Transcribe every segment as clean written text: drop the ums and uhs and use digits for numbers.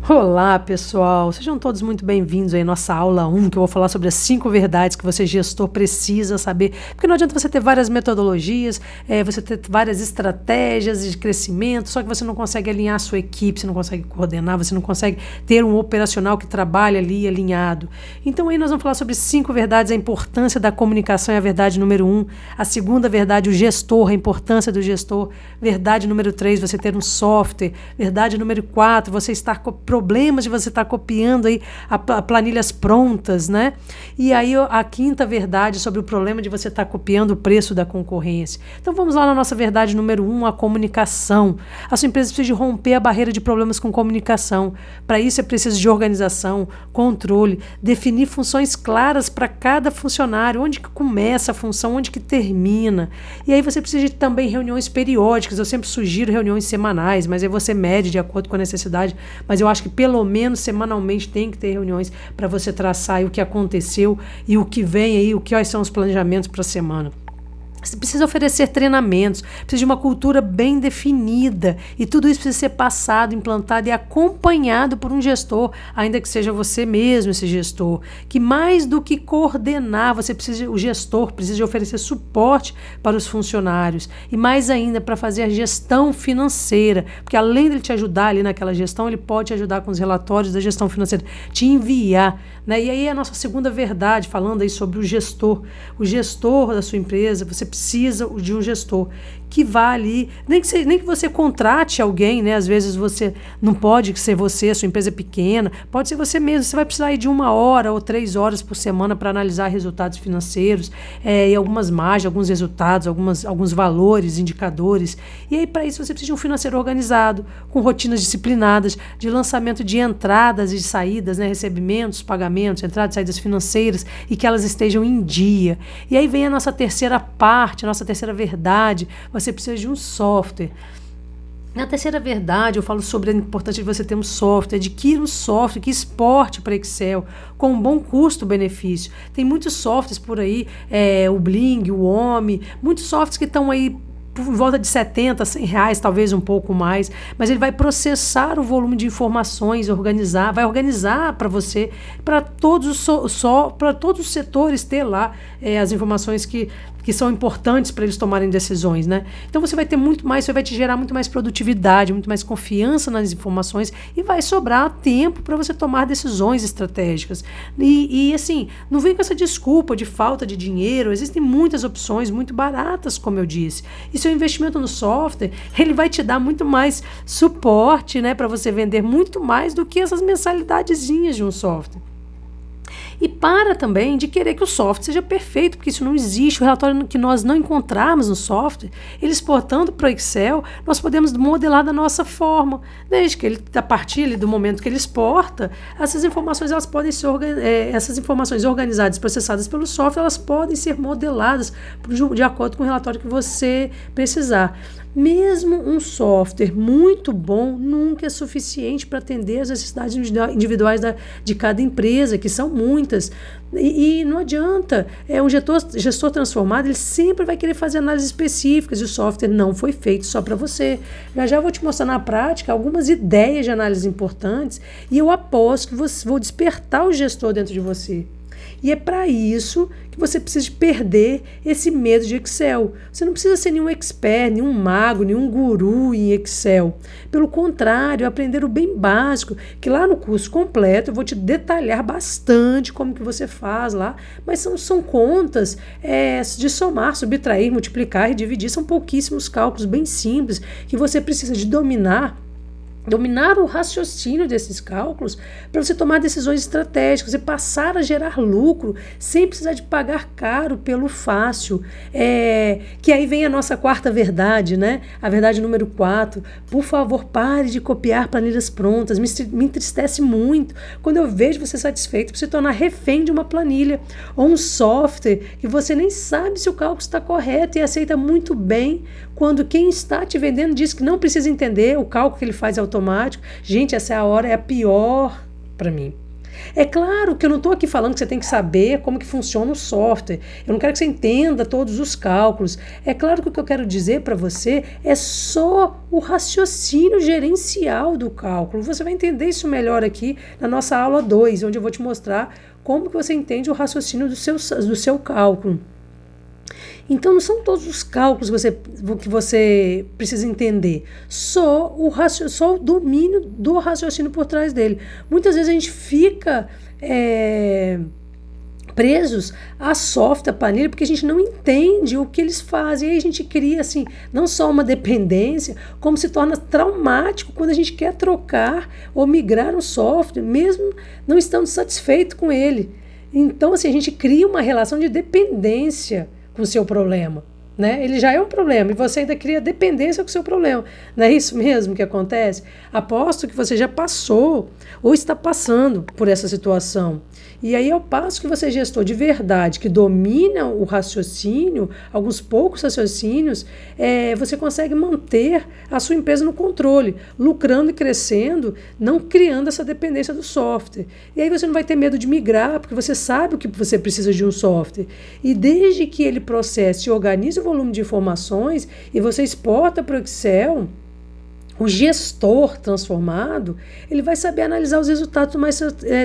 Olá, pessoal! Sejam todos muito bem-vindos aí à nossa aula 1, que eu vou falar sobre as 5 verdades que você, gestor, precisa saber. Porque não adianta você ter várias metodologias, você ter várias estratégias de crescimento, só que você não consegue alinhar a sua equipe, você não consegue coordenar, você não consegue ter um operacional que trabalhe ali alinhado. Então aí nós vamos falar sobre 5 verdades, a importância da comunicação é a verdade número 1. A segunda verdade, o gestor, a importância do gestor. Verdade número 3, você ter um software. Verdade número 4, você estar com problemas de você estar copiando aí planilhas prontas, né? E aí a quinta verdade sobre o problema de você estar copiando o preço da concorrência. Então vamos lá na nossa verdade número 1, a comunicação. A sua empresa precisa de romper a barreira de problemas com comunicação. Para isso é preciso de organização, controle, definir funções claras para cada funcionário, onde que começa a função, onde que termina. E aí você precisa de também reuniões periódicas. Eu sempre sugiro reuniões semanais, mas aí você mede de acordo com a necessidade. Mas eu acho que pelo menos semanalmente tem que ter reuniões para você traçar aí o que aconteceu e o que vem aí, quais são os planejamentos para a semana. Você precisa oferecer treinamentos, precisa de uma cultura bem definida e tudo isso precisa ser passado, implantado e acompanhado por um gestor, ainda que seja você mesmo esse gestor, que mais do que coordenar, o gestor precisa de oferecer suporte para os funcionários e mais ainda para fazer a gestão financeira, porque além de ele te ajudar ali naquela gestão, ele pode te ajudar com os relatórios da gestão financeira, te enviar, né? E aí a nossa segunda verdade, falando aí sobre o gestor da sua empresa, você precisa de um gestor que vá ali, nem que você contrate alguém, né? Às vezes você não pode ser você, a sua empresa é pequena, pode ser você mesmo, você vai precisar ir de 1 hora ou 3 horas por semana para analisar resultados financeiros, e algumas margens, alguns resultados, alguns valores, indicadores, e aí para isso você precisa de um financeiro organizado, com rotinas disciplinadas, de lançamento de entradas e de saídas, né? Recebimentos, pagamentos, entradas e saídas financeiras, e que elas estejam em dia. E aí vem a nossa terceira parte, a nossa terceira verdade, você precisa de um software. Na terceira verdade, eu falo sobre a importância de você ter um software, adquira um software que exporte para Excel com um bom custo-benefício. Tem muitos softwares por aí, o Bling, o OMI, muitos softwares que estão aí por volta de R$70, R$100, talvez um pouco mais, mas ele vai processar o volume de informações, vai organizar para você, para todos os setores ter lá as informações que são importantes para eles tomarem decisões, né? Então você vai ter muito mais, você vai te gerar muito mais produtividade, muito mais confiança nas informações e vai sobrar tempo para você tomar decisões estratégicas. E assim, não vem com essa desculpa de falta de dinheiro, existem muitas opções muito baratas, como eu disse. E seu investimento no software, ele vai te dar muito mais suporte, né, para você vender muito mais do que essas mensalidadezinhas de um software. E para também de querer que o software seja perfeito, porque isso não existe. O relatório que nós não encontrarmos no software, ele exportando para o Excel, nós podemos modelar da nossa forma. Desde que ele, a partir do momento que ele exporta, essas informações elas podem ser essas informações organizadas, processadas pelo software, elas podem ser modeladas de acordo com o relatório que você precisar. Mesmo um software muito bom nunca é suficiente para atender as necessidades individuais de cada empresa, que são muitas. E não adianta. Um gestor transformado, ele sempre vai querer fazer análises específicas e o software não foi feito só para você. Já vou te mostrar na prática algumas ideias de análise importantes e eu aposto que vou despertar o gestor dentro de você. E é para isso que você precisa perder esse medo de Excel. Você não precisa ser nenhum expert, nenhum mago, nenhum guru em Excel. Pelo contrário, aprender o bem básico, que lá no curso completo eu vou te detalhar bastante como que você faz lá, mas são contas de somar, subtrair, multiplicar e dividir, são pouquíssimos cálculos bem simples que você precisa de dominar o raciocínio desses cálculos para você tomar decisões estratégicas e passar a gerar lucro sem precisar de pagar caro pelo fácil. Que aí vem a nossa quarta verdade, né? A verdade número 4. Por favor, pare de copiar planilhas prontas. Me entristece muito quando eu vejo você satisfeito por se tornar refém de uma planilha ou um software que você nem sabe se o cálculo está correto e aceita muito bem quando quem está te vendendo diz que não precisa entender o cálculo que ele faz automático. Gente, essa é a pior para mim. É claro que eu não estou aqui falando que você tem que saber como que funciona o software. Eu não quero que você entenda todos os cálculos. É claro que o que eu quero dizer para você é só o raciocínio gerencial do cálculo. Você vai entender isso melhor aqui na nossa aula 2, onde eu vou te mostrar como que você entende o raciocínio do seu cálculo. Então, não são todos os cálculos que você precisa entender, só o domínio do raciocínio por trás dele. Muitas vezes a gente fica presos a software, a planilha, porque a gente não entende o que eles fazem. E aí a gente cria, assim, não só uma dependência, como se torna traumático quando a gente quer trocar ou migrar um software, mesmo não estando satisfeito com ele. Então, assim, a gente cria uma relação de dependência com o seu problema, né? Ele já é um problema e você ainda cria dependência com o seu problema. Não é isso mesmo que acontece? Aposto que você já passou ou está passando por essa situação. E aí, ao passo que você é gestor de verdade, que domina o raciocínio, alguns poucos raciocínios, você consegue manter a sua empresa no controle, lucrando e crescendo, não criando essa dependência do software. E aí você não vai ter medo de migrar, porque você sabe o que você precisa de um software. E desde que ele processe e organize o volume de informações e você exporta para o Excel, o gestor transformado, ele vai saber analisar os resultados, tomar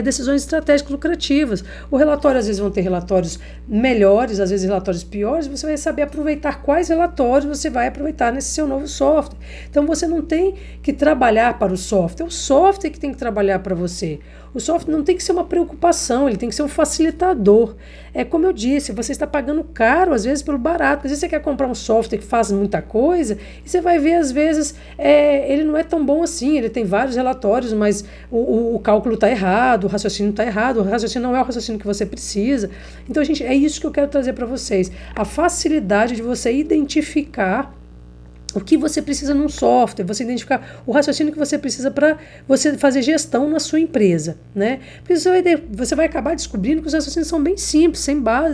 decisões estratégicas lucrativas. O relatório, às vezes, vão ter relatórios melhores, às vezes relatórios piores, você vai saber aproveitar quais relatórios você vai aproveitar nesse seu novo software. Então, você não tem que trabalhar para o software, é o software que tem que trabalhar para você. O software não tem que ser uma preocupação, ele tem que ser um facilitador. É como eu disse, você está pagando caro, às vezes, pelo barato. Às vezes você quer comprar um software que faz muita coisa e você vai ver, às vezes, ele não é tão bom assim, ele tem vários relatórios, mas o cálculo está errado, o raciocínio está errado, o raciocínio não é o raciocínio que você precisa. Então, gente, é isso que eu quero trazer para vocês. A facilidade de você identificar o que você precisa num software, você identificar o raciocínio que você precisa para você fazer gestão na sua empresa, né? Porque você vai acabar descobrindo que os raciocínios são bem simples,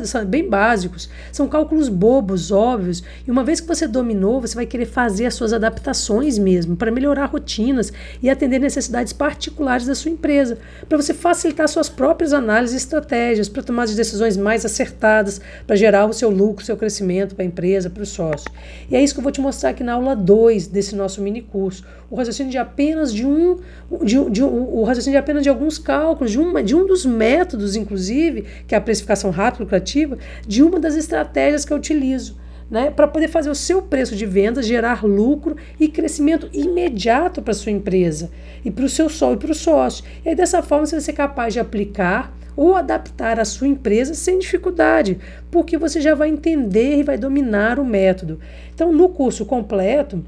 são bem básicos, são cálculos bobos, óbvios, e uma vez que você dominou, você vai querer fazer as suas adaptações mesmo, para melhorar rotinas e atender necessidades particulares da sua empresa, para você facilitar suas próprias análises e estratégias, para tomar as decisões mais acertadas, para gerar o seu lucro, o seu crescimento para a empresa, para o sócio. E é isso que eu vou te mostrar aqui na aula 2 desse nosso mini curso, o raciocínio de apenas o raciocínio de apenas de alguns cálculos, de um dos métodos, inclusive, que é a precificação rápida e lucrativa, de uma das estratégias que eu utilizo, né, para poder fazer o seu preço de vendas gerar lucro e crescimento imediato para a sua empresa e para o seu sócio. E aí, dessa forma, você vai ser capaz de aplicar ou adaptar a sua empresa sem dificuldade, porque você já vai entender e vai dominar o método. Então, no curso completo,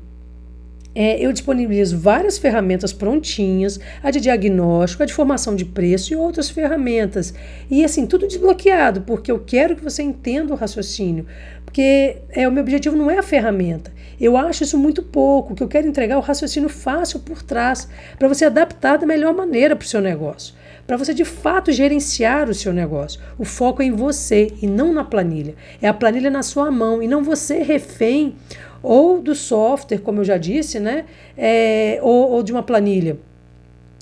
eu disponibilizo várias ferramentas prontinhas, a de diagnóstico, a de formação de preço e outras ferramentas. E assim, tudo desbloqueado, porque eu quero que você entenda o raciocínio. Porque o meu objetivo não é a ferramenta. Eu acho isso muito pouco. O que eu quero entregar é o raciocínio fácil por trás, para você adaptar da melhor maneira para o seu negócio, para você de fato gerenciar o seu negócio. O foco é em você e não na planilha. É a planilha na sua mão e não você refém ou do software, como eu já disse, né? Ou de uma planilha.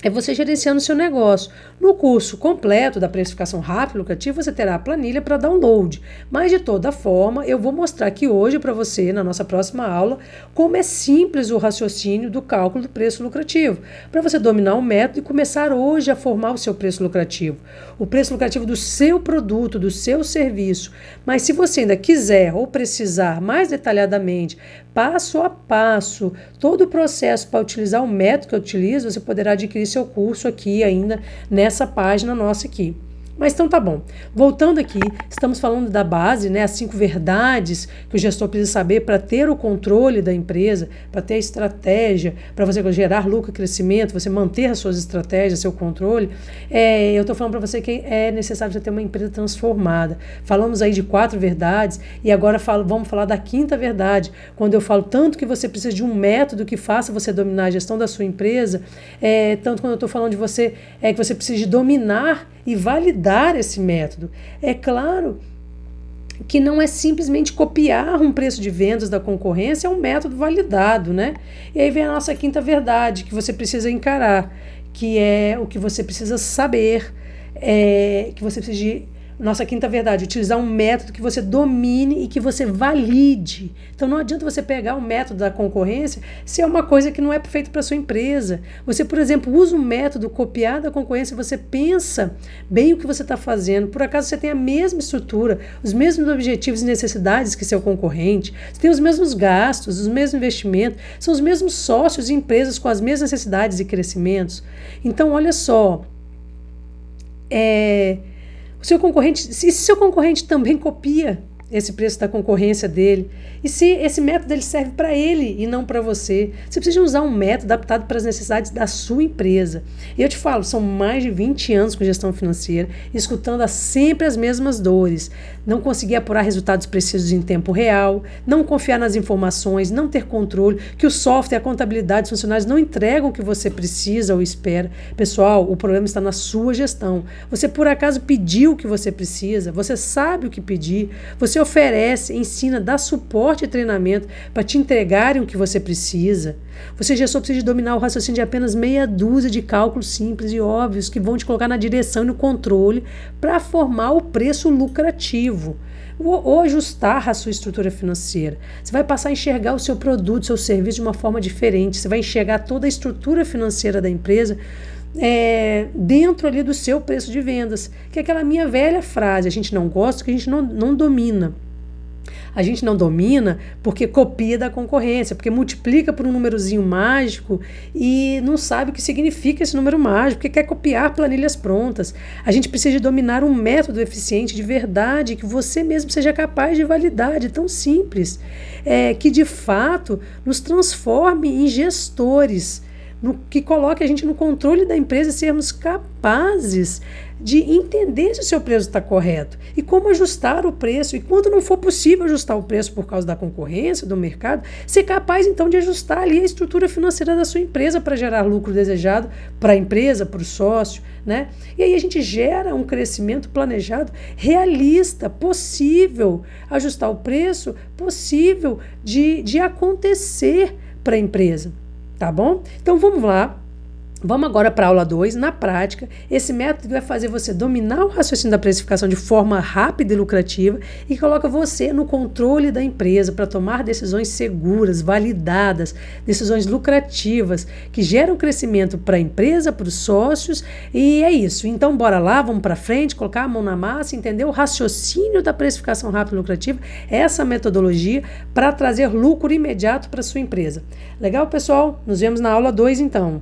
É você gerenciando o seu negócio. No curso completo da precificação rápida e lucrativa, você terá a planilha para download. Mas, de toda forma, eu vou mostrar aqui hoje para você, na nossa próxima aula, como é simples o raciocínio do cálculo do preço lucrativo, para você dominar o método e começar hoje a formar o seu preço lucrativo. O preço lucrativo do seu produto, do seu serviço. Mas se você ainda quiser ou precisar mais detalhadamente, passo a passo, todo o processo para utilizar o método que eu utilizo, você poderá adquirir seu curso aqui ainda nessa página nossa aqui. Mas então tá bom. Voltando aqui, estamos falando da base, né, as 5 verdades que o gestor precisa saber para ter o controle da empresa, para ter a estratégia, para você gerar lucro e crescimento, você manter as suas estratégias, seu controle. Eu estou falando para você que é necessário você ter uma empresa transformada. Falamos aí de 4 verdades e agora vamos falar da 5ª verdade, quando eu falo tanto que você precisa de um método que faça você dominar a gestão da sua empresa, tanto quando eu estou falando de você, que você precisa de dominar e validar esse método. É claro que não é simplesmente copiar um preço de vendas da concorrência, é um método validado, né? E aí vem a nossa 5ª verdade que você precisa encarar, que é o que você precisa saber, que você precisa de... Nossa quinta verdade, utilizar um método que você domine e que você valide. Então não adianta você pegar o método da concorrência se é uma coisa que não é feita para sua empresa. Você, por exemplo, usa um método copiado da concorrência, você pensa bem o que você está fazendo. Por acaso você tem a mesma estrutura, os mesmos objetivos e necessidades que seu concorrente, você tem os mesmos gastos, os mesmos investimentos, são os mesmos sócios e empresas com as mesmas necessidades e crescimentos. Então, olha só, o seu concorrente, se seu concorrente também copia esse preço da concorrência dele, e se esse método ele serve para ele e não para você, você precisa usar um método adaptado para as necessidades da sua empresa. E eu te falo, são mais de 20 anos com gestão financeira, escutando sempre as mesmas dores. Não conseguir apurar resultados precisos em tempo real, não confiar nas informações, não ter controle, que o software, a contabilidade, os funcionários não entregam o que você precisa ou espera. Pessoal, o problema está na sua gestão. Você por acaso pediu o que você precisa, você sabe o que pedir, você oferece, ensina, dá suporte e treinamento para te entregarem o que você precisa. Você, gestor, precisa dominar o raciocínio de apenas meia dúzia de cálculos simples e óbvios que vão te colocar na direção e no controle para formar o preço lucrativo ou ajustar a sua estrutura financeira. Você vai passar a enxergar o seu produto, seu serviço de uma forma diferente. Você vai enxergar toda a estrutura financeira da empresa dentro ali do seu preço de vendas, que é aquela minha velha frase: a gente não gosta porque a gente não domina. A gente não domina porque copia da concorrência, porque multiplica por um númerozinho mágico e não sabe o que significa esse número mágico, porque quer copiar planilhas prontas. A gente precisa de dominar um método eficiente de verdade, que você mesmo seja capaz de validar, de tão simples, que de fato nos transforme em gestores, que coloque a gente no controle da empresa e sermos capazes de entender se o seu preço está correto e como ajustar o preço, e quando não for possível ajustar o preço por causa da concorrência, do mercado, ser capaz então de ajustar ali a estrutura financeira da sua empresa para gerar lucro desejado para a empresa, para o sócio, né? E aí a gente gera um crescimento planejado, realista, possível, ajustar o preço, possível de acontecer para a empresa. Tá bom? Então vamos lá. Vamos agora para a aula 2, na prática. Esse método vai fazer você dominar o raciocínio da precificação de forma rápida e lucrativa e coloca você no controle da empresa para tomar decisões seguras, validadas, decisões lucrativas, que geram crescimento para a empresa, para os sócios, e é isso. Então bora lá, vamos para frente, colocar a mão na massa, entender o raciocínio da precificação rápida e lucrativa, essa metodologia para trazer lucro imediato para a sua empresa. Legal, pessoal? Nos vemos na aula 2 então.